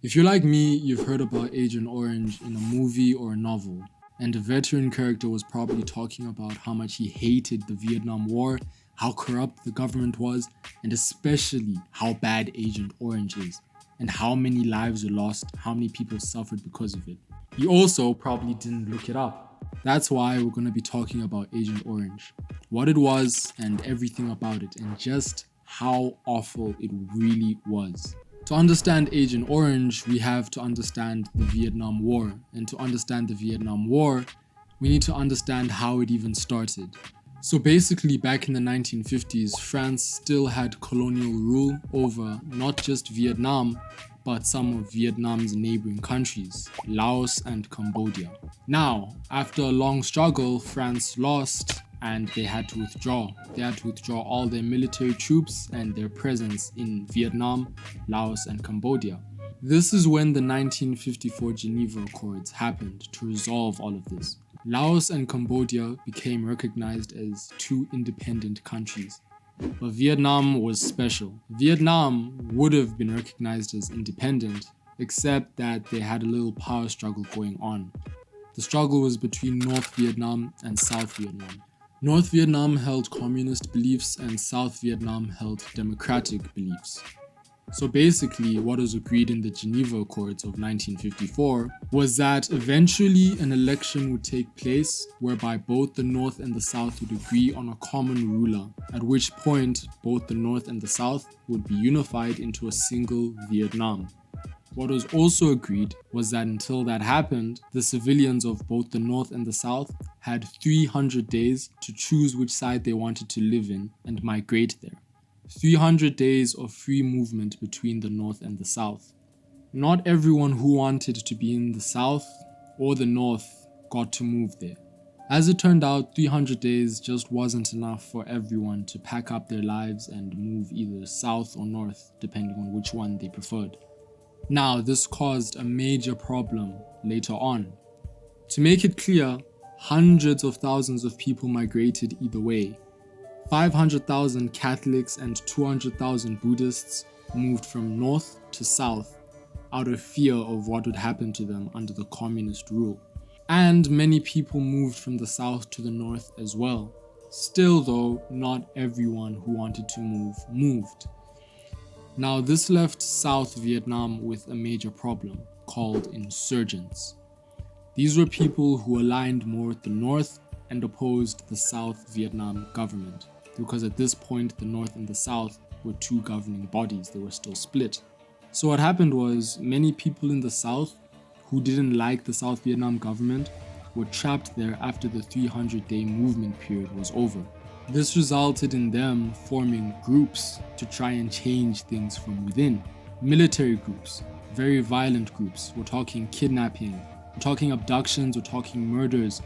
If you're like me, you've heard about Agent Orange in a movie or a novel, and the veteran character was probably talking about how much he hated the Vietnam War, how corrupt the government was, and especially how bad Agent Orange is, and how many lives were lost, how many people suffered because of it. He also probably didn't look it up. That's why we're going to be talking about Agent Orange, what it was and everything about it, and just how awful it really was. To understand Agent Orange, we have to understand the Vietnam War. And to understand the Vietnam War, we need to understand how it even started. So basically, back in the 1950s, France still had colonial rule over not just Vietnam, but some of Vietnam's neighboring countries, Laos and Cambodia. Now, after a long struggle, France lost and they had to withdraw. They had to withdraw all their military troops and their presence in Vietnam, Laos, and Cambodia. This is when the 1954 Geneva Accords happened to resolve all of this. Laos and Cambodia became recognized as two independent countries. But Vietnam was special. Vietnam would have been recognized as independent, except that they had a little power struggle going on. The struggle was between North Vietnam and South Vietnam. North Vietnam held communist beliefs and South Vietnam held democratic beliefs. So basically, what was agreed in the Geneva Accords of 1954 was that eventually an election would take place whereby both the North and the South would agree on a common ruler, at which point both the North and the South would be unified into a single Vietnam. What was also agreed was that until that happened, the civilians of both the North and the South had 300 days to choose which side they wanted to live in and migrate there. 300 days of free movement between the North and the South. Not everyone who wanted to be in the South or the North got to move there. As it turned out, 300 days just wasn't enough for everyone to pack up their lives and move either south or north, depending on which one they preferred. Now, this caused a major problem later on. To make it clear, hundreds of thousands of people migrated either way. 500,000 Catholics and 200,000 Buddhists moved from north to south out of fear of what would happen to them under the communist rule. And many people moved from the south to the north as well. Still though, not everyone who wanted to move moved. Now, this left South Vietnam with a major problem called insurgents. These were people who aligned more with the North and opposed the South Vietnam government, because at this point the North and the South were two governing bodies, they were still split. So what happened was many people in the South who didn't like the South Vietnam government were trapped there after the 300-day movement period was over. This resulted in them forming groups to try and change things from within. Military groups, very violent groups. We're talking kidnapping, we're talking abductions, we're talking murders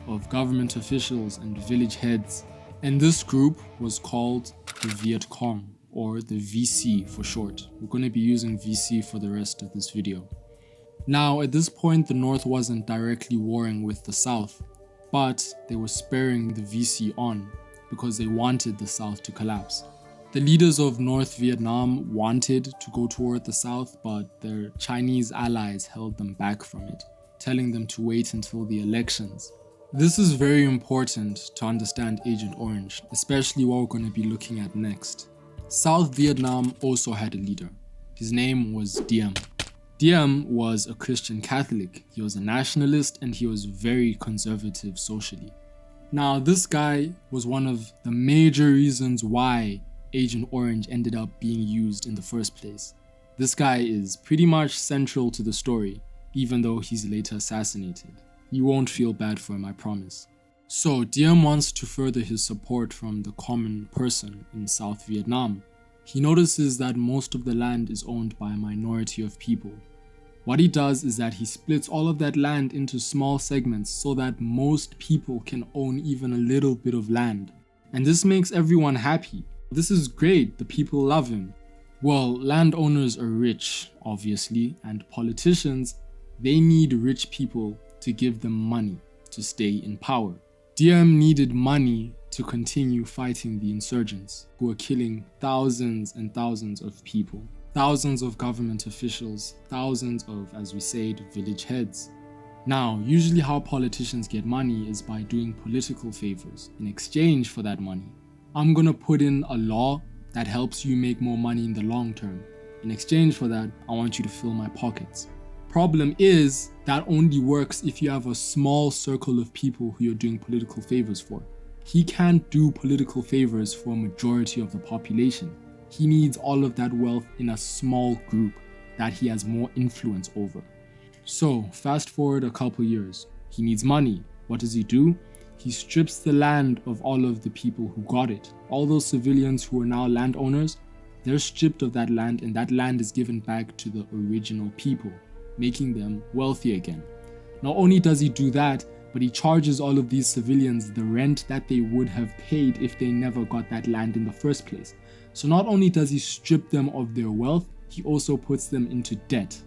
of government officials and village heads. And this group was called the Viet Cong, or the VC for short. We're going to be using VC for the rest of this video. Now, at this point, the North wasn't directly warring with the South, but they were spurring the VC on, because they wanted the South to collapse. The leaders of North Vietnam wanted to go toward the South, but their Chinese allies held them back from it, telling them to wait until the elections. This is very important to understand Agent Orange, especially what we're going to be looking at next. South Vietnam also had a leader. His name was Diem. Diem was a Christian Catholic. He was a nationalist and he was very conservative socially. Now, this guy was one of the major reasons why Agent Orange ended up being used in the first place. This guy is pretty much central to the story, even though he's later assassinated. You won't feel bad for him, I promise. So, Diem wants to further his support from the common person in South Vietnam. He notices that most of the land is owned by a minority of people. What he does is that he splits all of that land into small segments so that most people can own even a little bit of land. And this makes everyone happy. This is great, the people love him. Well, landowners are rich, obviously, and politicians, they need rich people to give them money to stay in power. Diem needed money to continue fighting the insurgents, who were killing thousands and thousands of people. thousands of government officials, thousands of, as we said, village heads. Now, usually how politicians get money is by doing political favors in exchange for that money. I'm gonna put in a law that helps you make more money in the long term. In exchange for that, I want you to fill my pockets. Problem is, that only works if you have a small circle of people who you're doing political favors for. He can't do political favors for a majority of the population. He needs all of that wealth in a small group that he has more influence over. So, fast forward a couple years. He needs money. What does he do? He strips the land of all of the people who got it. All those civilians who are now landowners, they're stripped of that land, and that land is given back to the original people, making them wealthy again. Not only does he do that, but he charges all of these civilians the rent that they would have paid if they never got that land in the first place. So not only does he strip them of their wealth, he also puts them into debt.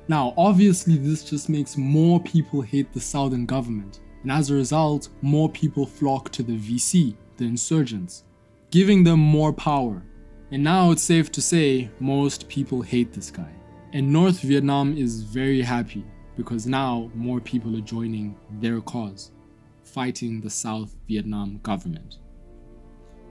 Now, obviously, this just makes more people hate the Southern government, and as a result, more people flock to the V.C., the Insurgents, giving them more power. And now it's safe to say most people hate this guy. And North Vietnam is very happy because now more people are joining their cause, fighting the South Vietnam government.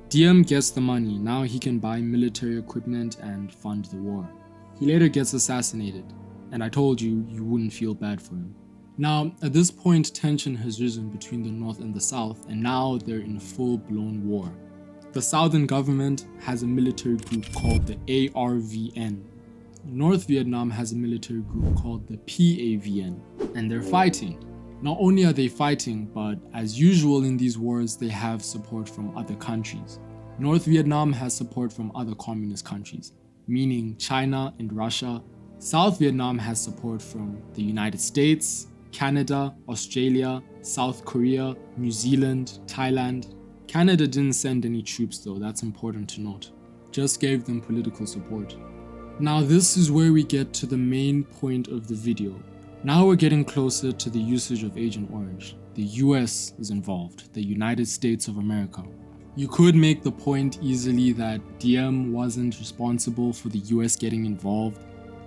Diem gets the money. Now he can buy military equipment and fund the war. He later gets assassinated, and I told you, you wouldn't feel bad for him. Now, at this point, tension has risen between the North and the South, and now they're in full-blown war. The Southern government has a military group called the ARVN. North Vietnam has a military group called the PAVN, and they're fighting. Not only are they fighting, but as usual in these wars, they have support from other countries. North Vietnam has support from other communist countries, meaning China and Russia. South Vietnam has support from the United States, Canada, Australia, South Korea, New Zealand, Thailand. Canada didn't send any troops though, that's important to note. Just gave them political support. Now this is where we get to the main point of the video. Now we're getting closer to the usage of Agent Orange. The US is involved, the United States of America. You could make the point easily that Diem wasn't responsible for the US getting involved.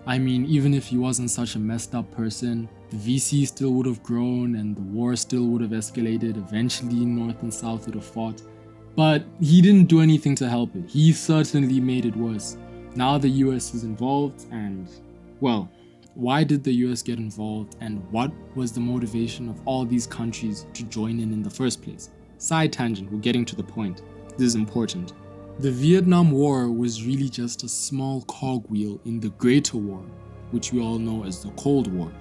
I mean, even if he wasn't such a messed up person, the VC still would have grown and the war still would have escalated. Eventually, North and South would have fought. But he didn't do anything to help it. He certainly made it worse. Now the US is involved and, well, why did the US get involved and what was the motivation of all these countries to join in the first place? Side tangent, we're getting to the point. This is important. The Vietnam War was really just a small cogwheel in the Greater War, which we all know as the Cold War.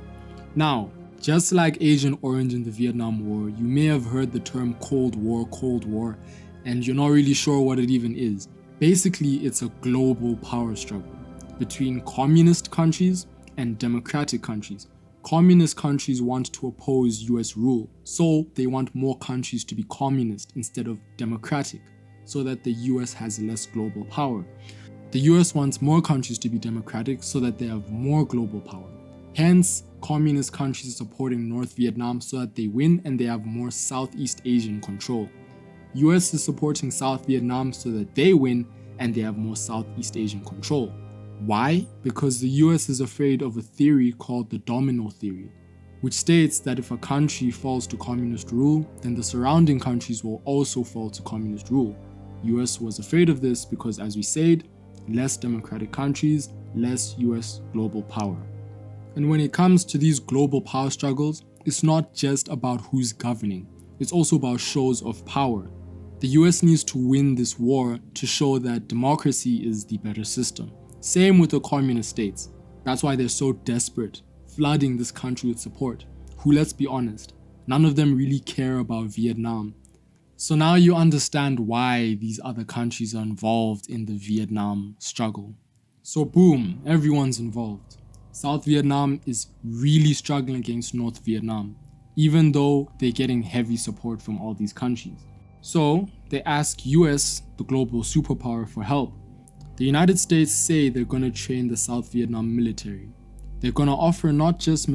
Now, just like Agent Orange in the Vietnam War, you may have heard the term Cold War, and you're not really sure what it even is. Basically, it's a global power struggle between communist countries and democratic countries. Communist countries want to oppose US rule, so they want more countries to be communist instead of democratic, so that the US has less global power. The US wants more countries to be democratic so that they have more global power. Hence, communist countries are supporting North Vietnam so that they win and they have more Southeast Asian control. US is supporting South Vietnam so that they win and they have more Southeast Asian control. Why? Because the US is afraid of a theory called the domino theory, which states that if a country falls to communist rule, then the surrounding countries will also fall to communist rule. US was afraid of this because, as we said, less democratic countries, less US global power. And when it comes to these global power struggles, it's not just about who's governing, it's also about shows of power. The US needs to win this war to show that democracy is the better system. Same with the communist states. That's why they're so desperate, flooding this country with support, who, let's be honest, none of them really care about Vietnam. So now you understand why these other countries are involved in the Vietnam struggle. So boom, everyone's involved. South Vietnam is really struggling against North Vietnam, even though they're getting heavy support from all these countries. So they ask US, the global superpower, for help. The United States say they're going to train the South Vietnam military. They're going to offer not just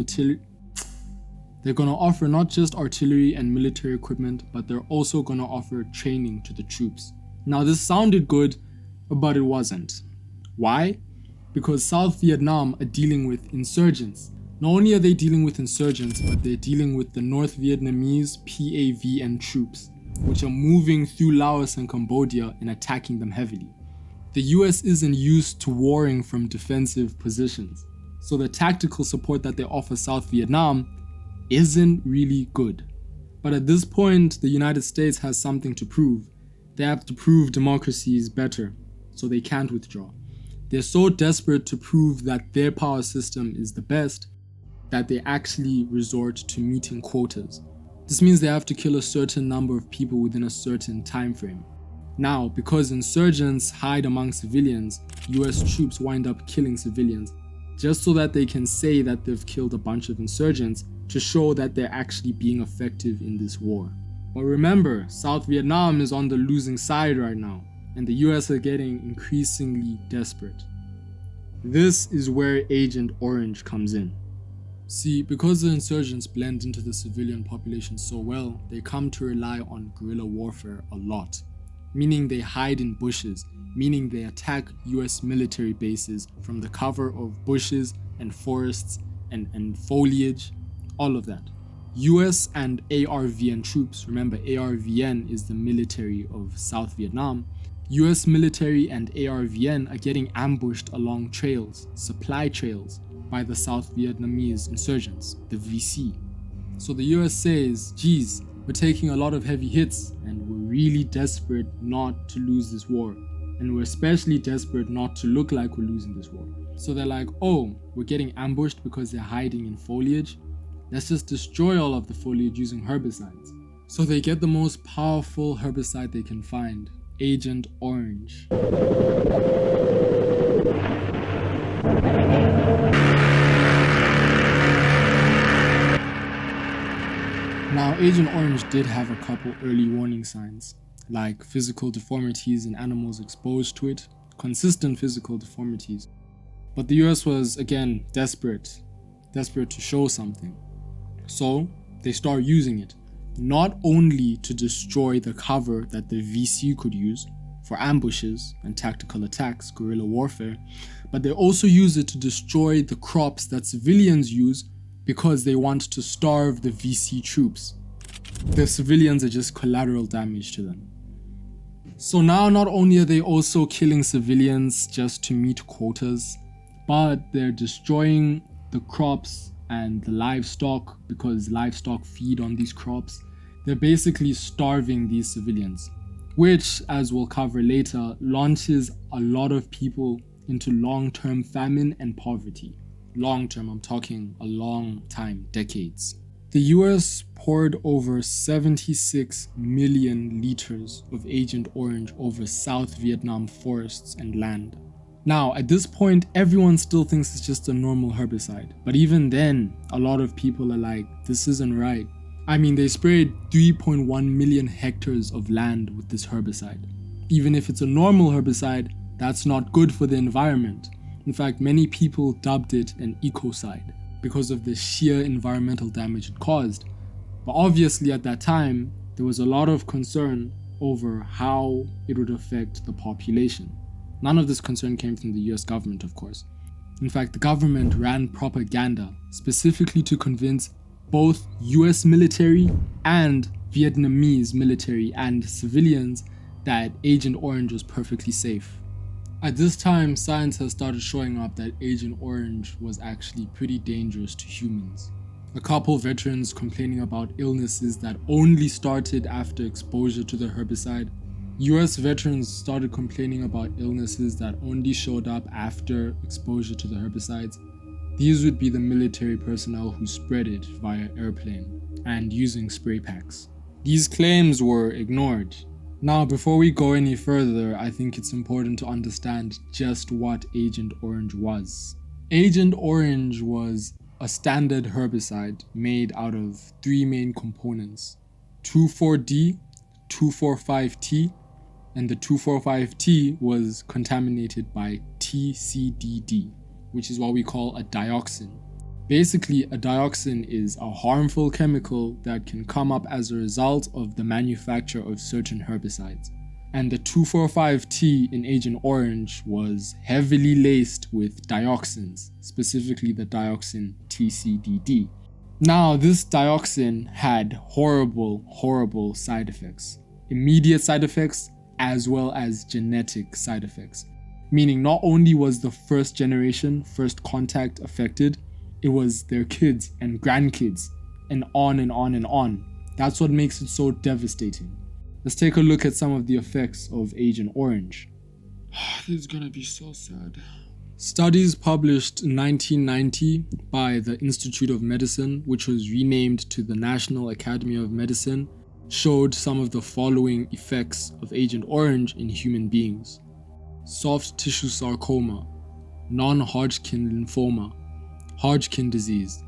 artillery and military equipment, but they're also going to offer training to the troops. Now this sounded good, but it wasn't. Why? because South Vietnam are dealing with insurgents. Not only are they dealing with insurgents, but they're dealing with the North Vietnamese PAVN troops, which are moving through Laos and Cambodia and attacking them heavily. The US isn't used to warring from defensive positions, so the tactical support that they offer South Vietnam isn't really good. But at this point, the United States has something to prove. They have to prove democracy is better, so they can't withdraw. They're so desperate to prove that their power system is the best that they actually resort to meeting quotas. This means they have to kill a certain number of people within a certain time frame. Now, because insurgents hide among civilians, US troops wind up killing civilians, just so that they can say that they've killed a bunch of insurgents to show that they're actually being effective in this war. But remember, South Vietnam is on the losing side right now, and the US are getting increasingly desperate. This is where Agent Orange comes in. See, because the insurgents blend into the civilian population so well, they come to rely on guerrilla warfare a lot, meaning they hide in bushes, meaning they attack US military bases from the cover of bushes and forests and foliage, all of that. US and ARVN troops, remember ARVN is the military of South Vietnam, US military and ARVN are getting ambushed along trails, supply trails, by the South Vietnamese insurgents, the VC. So the US says, geez, we're taking a lot of heavy hits and we're really desperate not to lose this war. And we're especially desperate not to look like we're losing this war. So they're like, oh, we're getting ambushed because they're hiding in foliage. Let's just destroy all of the foliage using herbicides. So they get the most powerful herbicide they can find, Agent Orange. Now, Agent Orange did have a couple early warning signs, like physical deformities in animals exposed to it, consistent physical deformities. But the US was, again, desperate to show something. So they start using it, not only to destroy the cover that the VC could use for ambushes and tactical attacks, guerrilla warfare, but they also use it to destroy the crops that civilians use because they want to starve the VC troops. The civilians are just collateral damage to them. So now not only are they also killing civilians just to meet quotas, but they're destroying the crops and the livestock because livestock feed on these crops. They're basically starving these civilians, which, as we'll cover later, launches a lot of people into long-term famine and poverty. Long-term, I'm talking a long time, decades. The US poured over 76 million liters of Agent Orange over South Vietnam forests and land. Now, at this point, everyone still thinks it's just a normal herbicide. But even then, a lot of people are like, this isn't right. I mean, they sprayed 3.1 million hectares of land with this herbicide. Even if it's a normal herbicide, that's not good for the environment. In fact, many people dubbed it an ecocide because of the sheer environmental damage it caused. But obviously at that time, there was a lot of concern over how it would affect the population. None of this concern came from the US government, of course. In fact, the government ran propaganda specifically to convince both US military and Vietnamese military and civilians that Agent Orange was perfectly safe. At this time, science has started showing up that Agent Orange was actually pretty dangerous to humans. A couple veterans complaining about illnesses that only started after exposure to the herbicide. US veterans started complaining about illnesses that only showed up after exposure to the herbicides. These would be the military personnel who spread it via airplane and using spray packs. These claims were ignored. Now, before we go any further, I think it's important to understand just what Agent Orange was. Agent Orange was a standard herbicide made out of three main components: 2,4-D, 2,4,5-T, and the 2,4,5-T was contaminated by TCDD, which is what we call a dioxin. Basically, a dioxin is a harmful chemical that can come up as a result of the manufacture of certain herbicides. And the 2,4,5-T in Agent Orange was heavily laced with dioxins, specifically the dioxin TCDD. Now, this dioxin had horrible, horrible side effects. Immediate side effects as well as genetic side effects. Meaning not only was the first generation, first contact affected, it was their kids and grandkids, and on and on and on. That's what makes it so devastating. Let's take a look at some of the effects of Agent Orange. This is gonna be so sad. Studies published in 1990 by the Institute of Medicine, which was renamed to the National Academy of Medicine, showed some of the following effects of Agent Orange in human beings. Soft tissue sarcoma, non-Hodgkin lymphoma, Hodgkin disease,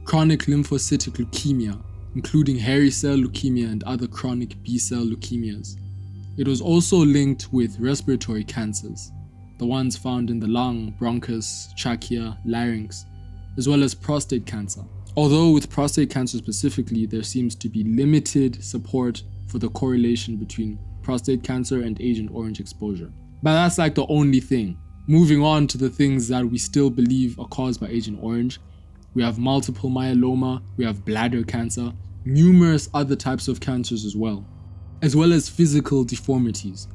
chronic lymphocytic leukemia, including hairy cell leukemia and other chronic B-cell leukemias. It was also linked with respiratory cancers, the ones found in the lung, bronchus, trachea, larynx, as well as prostate cancer. Although with prostate cancer specifically, there seems to be limited support for the correlation between prostate cancer and Agent Orange exposure. But that's like the only thing. Moving on to the things that we still believe are caused by Agent Orange, we have multiple myeloma, we have bladder cancer, numerous other types of cancers as well as physical deformities.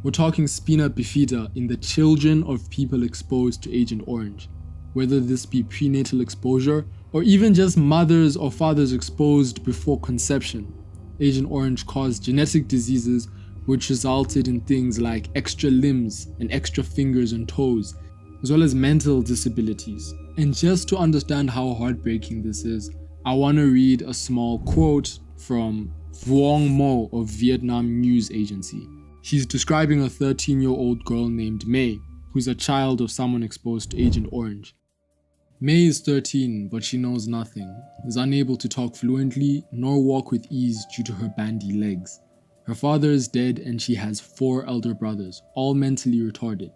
We're talking spina bifida in the children of people exposed to Agent Orange, whether this be prenatal exposure or even just mothers or fathers exposed before conception. Agent Orange caused genetic diseases which resulted in things like extra limbs and extra fingers and toes, as well as mental disabilities. And just to understand how heartbreaking this is, I want to read a small quote from Vuong Mo of Vietnam News Agency. She's describing a 13-year-old girl named May, who's a child of someone exposed to Agent Orange. May is 13, but she knows nothing, is unable to talk fluently nor walk with ease due to her bandy legs. Her father is dead and she has 4 elder brothers, all mentally retarded.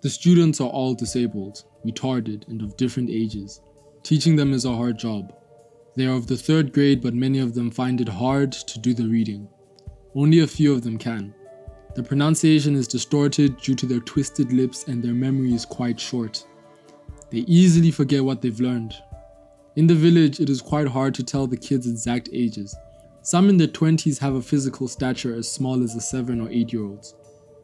The students are all disabled, retarded, and of different ages. Teaching them is a hard job. They are of the 3rd grade, but many of them find it hard to do the reading. Only a few of them can. The pronunciation is distorted due to their twisted lips and their memory is quite short. They easily forget what they've learned. In the village, it is quite hard to tell the kids' exact ages. Some in their 20s have a physical stature as small as the 7 or 8-year-olds.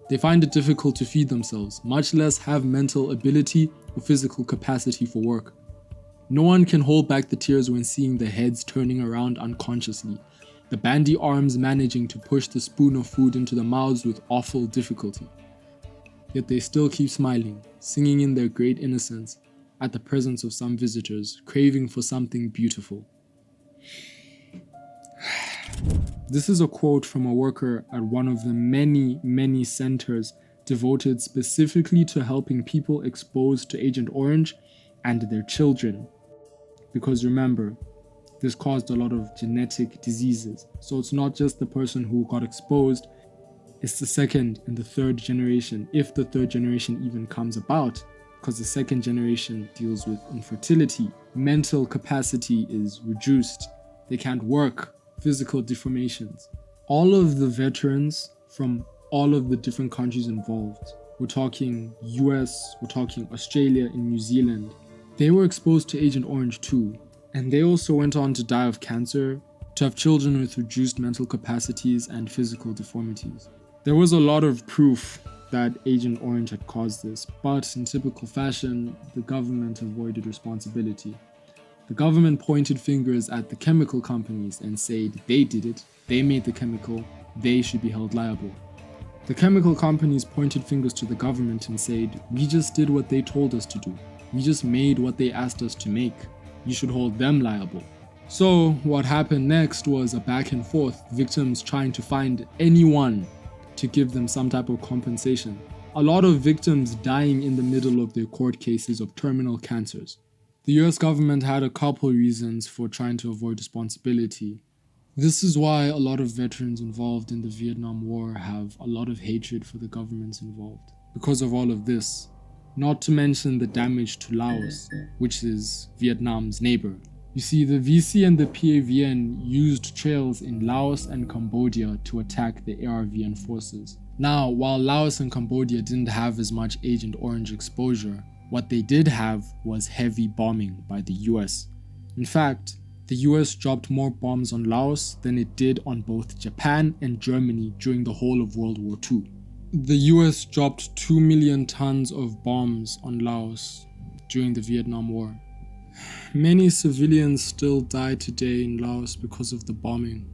They find it difficult to feed themselves, much less have mental ability or physical capacity for work. No one can hold back the tears when seeing the heads turning around unconsciously, the bandy arms managing to push the spoon of food into the mouths with awful difficulty. Yet they still keep smiling, singing in their great innocence at the presence of some visitors, craving for something beautiful. This is a quote from a worker at one of the many, many centers devoted specifically to helping people exposed to Agent Orange and their children. Because remember, this caused a lot of genetic diseases. So it's not just the person who got exposed, it's the 2nd and the 3rd generation, if the 3rd generation even comes about, because the 2nd generation deals with infertility, mental capacity is reduced, they can't work, physical deformations. All of the veterans from all of the different countries involved, we're talking US, we're talking Australia and New Zealand, they were exposed to Agent Orange too, and they also went on to die of cancer, to have children with reduced mental capacities and physical deformities. There was a lot of proof that Agent Orange had caused this, but in typical fashion, the government avoided responsibility. The government pointed fingers at the chemical companies and said they did it, they made the chemical, they should be held liable. The chemical companies pointed fingers to the government and said, we just did what they told us to do. We just made what they asked us to make. You should hold them liable. So what happened next was a back and forth, victims trying to find anyone to give them some type of compensation. A lot of victims dying in the middle of their court cases of terminal cancers. The US government had a couple reasons for trying to avoid responsibility. This is why a lot of veterans involved in the Vietnam War have a lot of hatred for the governments involved. Because of all of this. Not to mention the damage to Laos, which is Vietnam's neighbor. You see, the VC and the PAVN used trails in Laos and Cambodia to attack the ARVN forces. Now, while Laos and Cambodia didn't have as much Agent Orange exposure, what they did have was heavy bombing by the US. In fact, the US dropped more bombs on Laos than it did on both Japan and Germany during the whole of World War II. The US dropped 2 million tons of bombs on Laos during the Vietnam War. Many civilians still die today in Laos because of the bombing.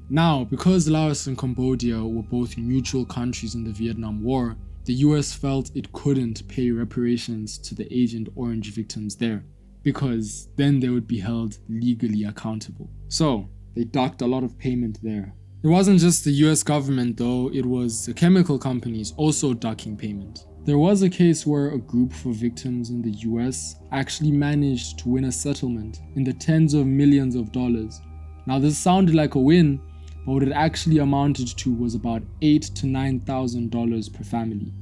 Now, because Laos and Cambodia were both neutral countries in the Vietnam War, the US felt it couldn't pay reparations to the Agent Orange victims there, because then they would be held legally accountable. So, they docked a lot of payment there. It wasn't just the US government though, it was the chemical companies also docking payment. There was a case where a group for victims in the US actually managed to win a settlement in the tens of millions of dollars. Now this sounded like a win, but what it actually amounted to was about $8,000 to $9,000 per family.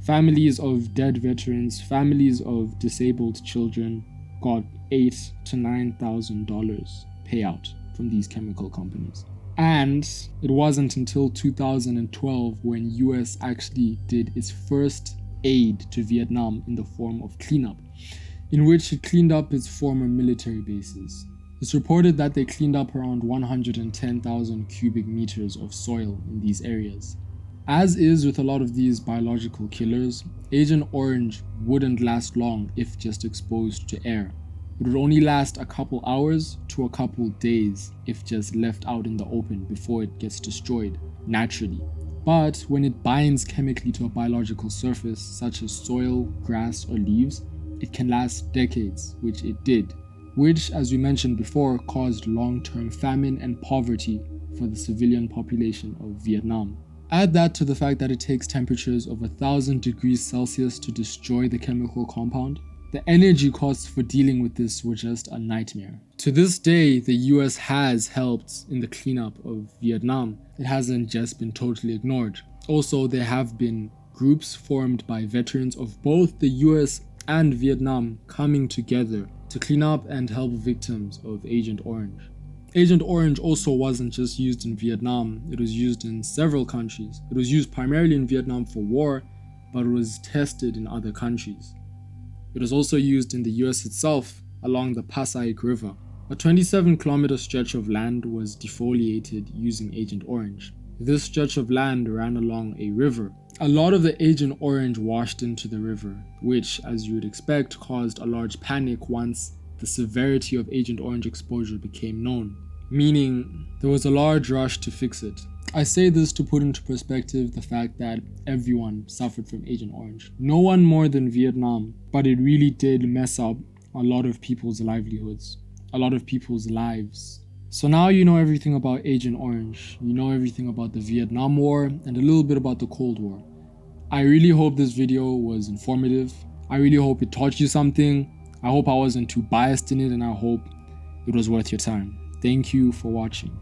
Families of dead veterans, families of disabled children got $8,000 to $9,000 payout from these chemical companies. And it wasn't until 2012 when US actually did its first aid to Vietnam in the form of cleanup, in which it cleaned up its former military bases. It's reported that they cleaned up around 110,000 cubic meters of soil in these areas. As is with a lot of these biological killers, Agent Orange wouldn't last long if just exposed to air. It would only last a couple hours to a couple days if just left out in the open before it gets destroyed naturally. But when it binds chemically to a biological surface such as soil, grass, or leaves, it can last decades, which it did, which, as we mentioned before, caused long-term famine and poverty for the civilian population of Vietnam. Add that to the fact that it takes temperatures of 1,000 degrees Celsius to destroy the chemical compound. The energy costs for dealing with this were just a nightmare. To this day, the US has helped in the cleanup of Vietnam. It hasn't just been totally ignored. Also, there have been groups formed by veterans of both the US and Vietnam coming together to clean up and help victims of Agent Orange. Agent Orange also wasn't just used in Vietnam, it was used in several countries. It was used primarily in Vietnam for war, but it was tested in other countries. It was also used in the US itself along the Passaic River. A 27-kilometer stretch of land was defoliated using Agent Orange. This stretch of land ran along a river. A lot of the Agent Orange washed into the river, which, as you would expect, caused a large panic once the severity of Agent Orange exposure became known, meaning there was a large rush to fix it. I say this to put into perspective the fact that everyone suffered from Agent Orange. No one more than Vietnam, but it really did mess up a lot of people's livelihoods, a lot of people's lives. So now you know everything about Agent Orange, you know everything about the Vietnam War, and a little bit about the Cold War. I really hope this video was informative. I really hope it taught you something. I hope I wasn't too biased in it, and I hope it was worth your time. Thank you for watching.